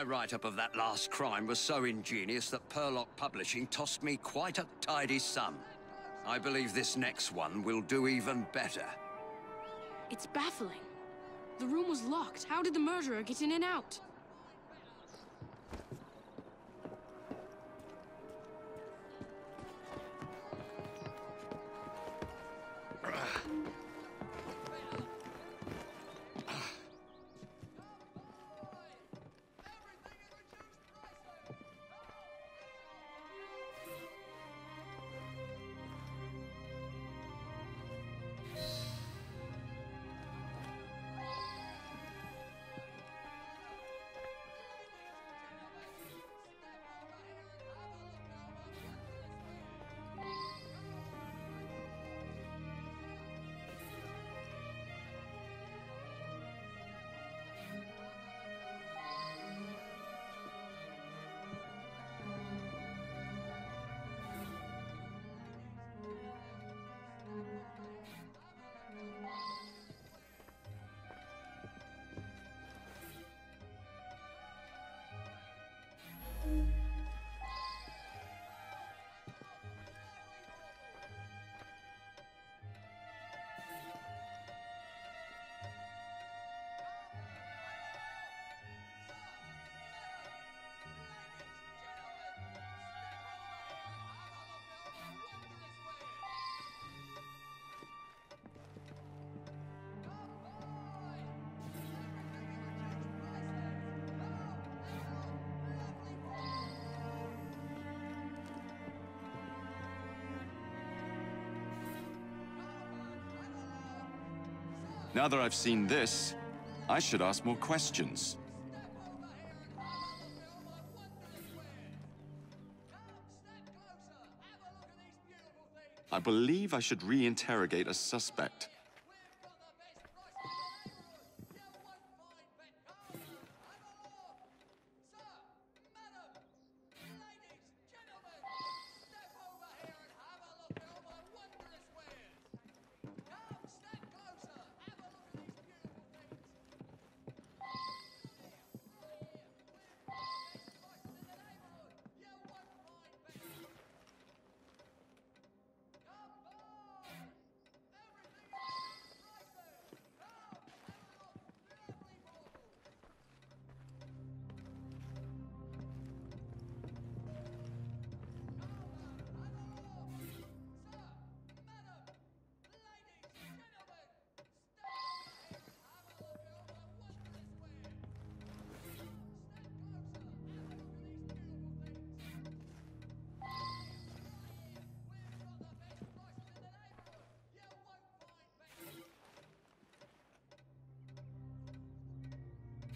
My write-up of that last crime was so ingenious that Purlock Publishing tossed me quite a tidy sum. I believe this next one will do even better. It's baffling. The room was locked. How did the murderer get in and out? Now that I've seen this, I should ask more questions. I believe I should re-interrogate a suspect.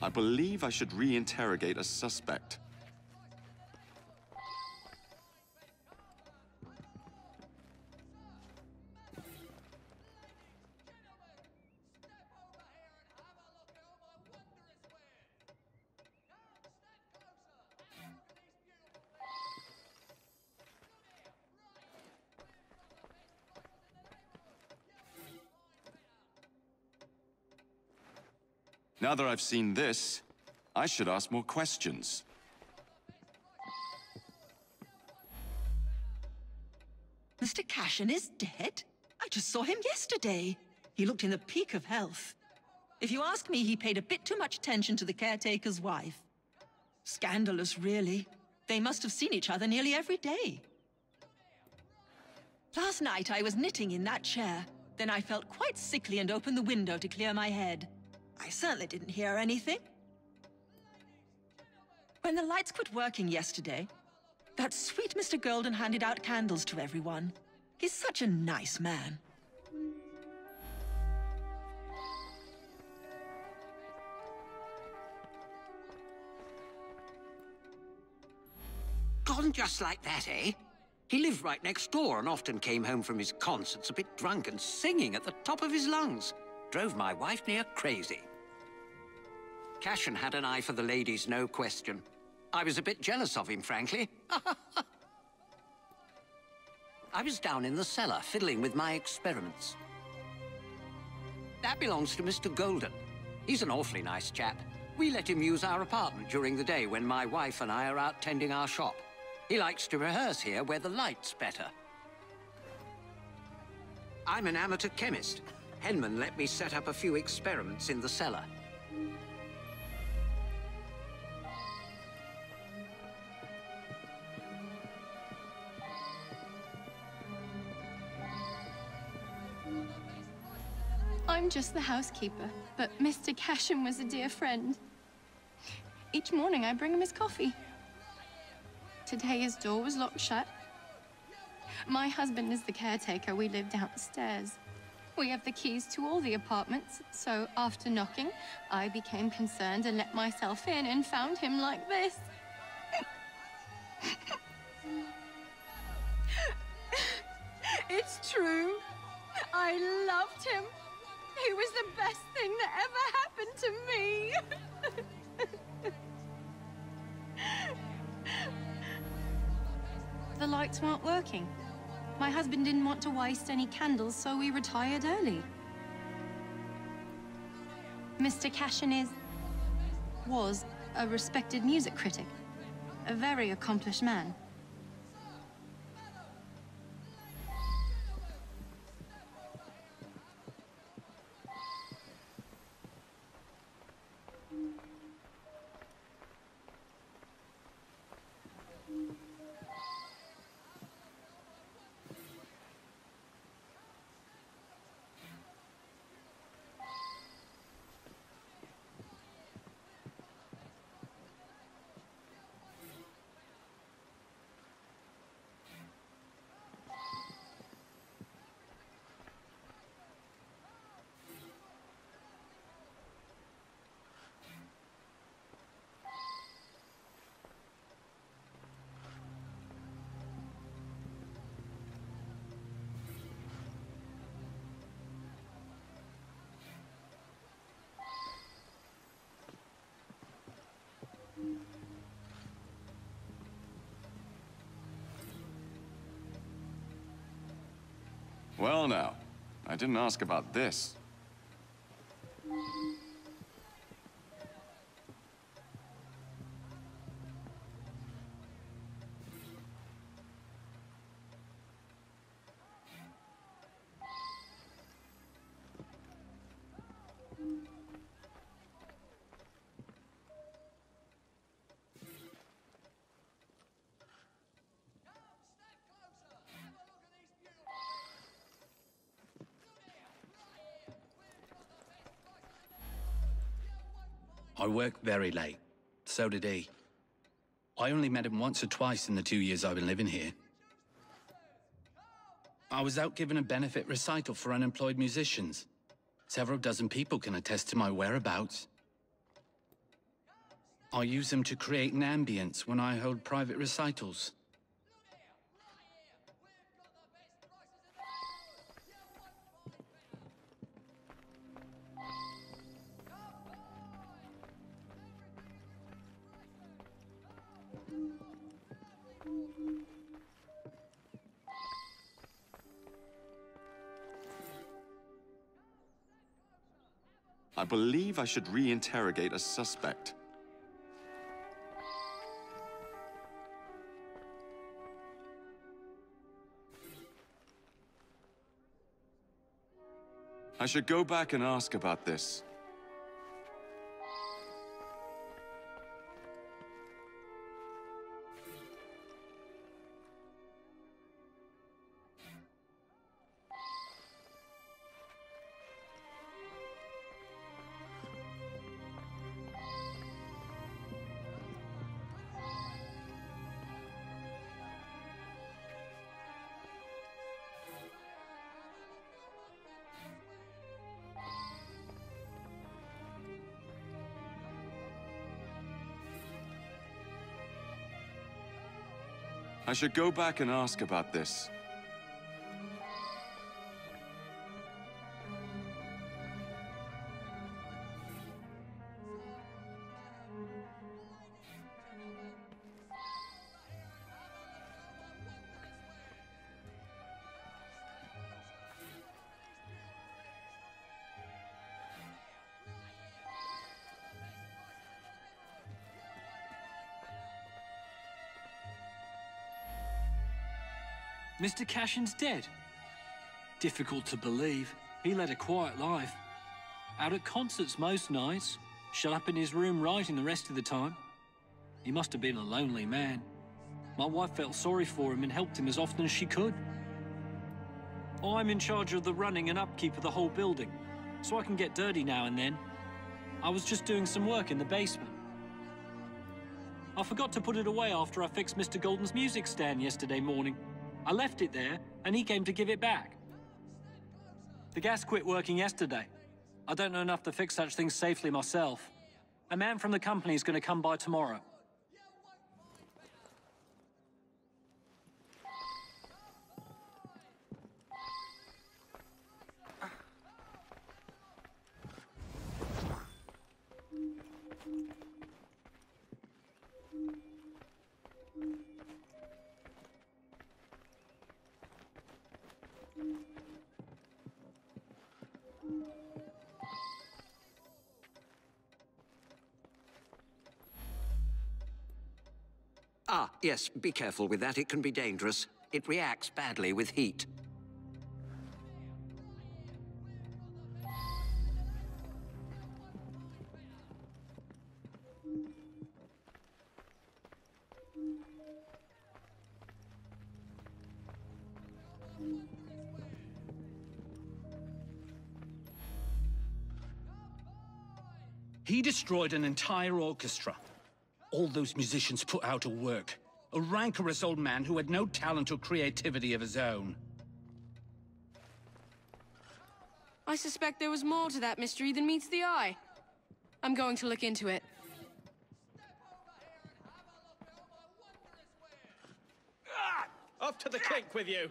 I believe I should re-interrogate a suspect. Now that I've seen this, I should ask more questions. Mr. Cashin is dead? I just saw him yesterday. He looked in the peak of health. If you ask me, he paid a bit too much attention to the caretaker's wife. Scandalous, really. They must have seen each other nearly every day. Last night, I was knitting in that chair. Then I felt quite sickly and opened the window to clear my head. I certainly didn't hear anything. When the lights quit working yesterday, that sweet Mr. Golden handed out candles to everyone. He's such a nice man. Gone just like that, eh? He lived right next door and often came home from his concerts a bit drunk and singing at the top of his lungs. Drove my wife near crazy. Cashin had an eye for the ladies, no question. I was a bit jealous of him, frankly. I was down in the cellar, fiddling with my experiments. That belongs to Mr. Golden. He's an awfully nice chap. We let him use our apartment during the day when my wife and I are out tending our shop. He likes to rehearse here where the light's better. I'm an amateur chemist. Henman let me set up a few experiments in the cellar. I'm just the housekeeper, but Mr. Cashen was a dear friend. Each morning I bring him his coffee. Today his door was locked shut. My husband is the caretaker. We live downstairs. We have the keys to all the apartments, so after knocking, I became concerned and let myself in and found him like this. It's true. I loved him. He was the best thing that ever happened to me. The lights weren't working. My husband didn't want to waste any candles, so we retired early. Mr. Cashen was a respected music critic, a very accomplished man. Well now, I didn't ask about this. I worked very late. So did he. I only met him once or twice in the 2 years I've been living here. I was out giving a benefit recital for unemployed musicians. Several dozen people can attest to my whereabouts. I use them to create an ambience when I hold private recitals. I believe I should re-interrogate a suspect. I should go back and ask about this. I should go back and ask about this. Mr. Cashin's dead? Difficult to believe. He led a quiet life. Out at concerts most nights, shut up in his room writing the rest of the time. He must have been a lonely man. My wife felt sorry for him and helped him as often as she could. I'm in charge of the running and upkeep of the whole building, so I can get dirty now and then. I was just doing some work in the basement. I forgot to put it away after I fixed Mr. Golden's music stand yesterday morning. I left it there, and he came to give it back. The gas quit working yesterday. I don't know enough to fix such things safely myself. A man from the company is going to come by tomorrow. Ah, yes, be careful with that. It can be dangerous. It reacts badly with heat. He destroyed an entire orchestra. All those musicians put out of work. A rancorous old man who had no talent or creativity of his own. I suspect there was more to that mystery than meets the eye. I'm going to look into it. Off to the clink with you!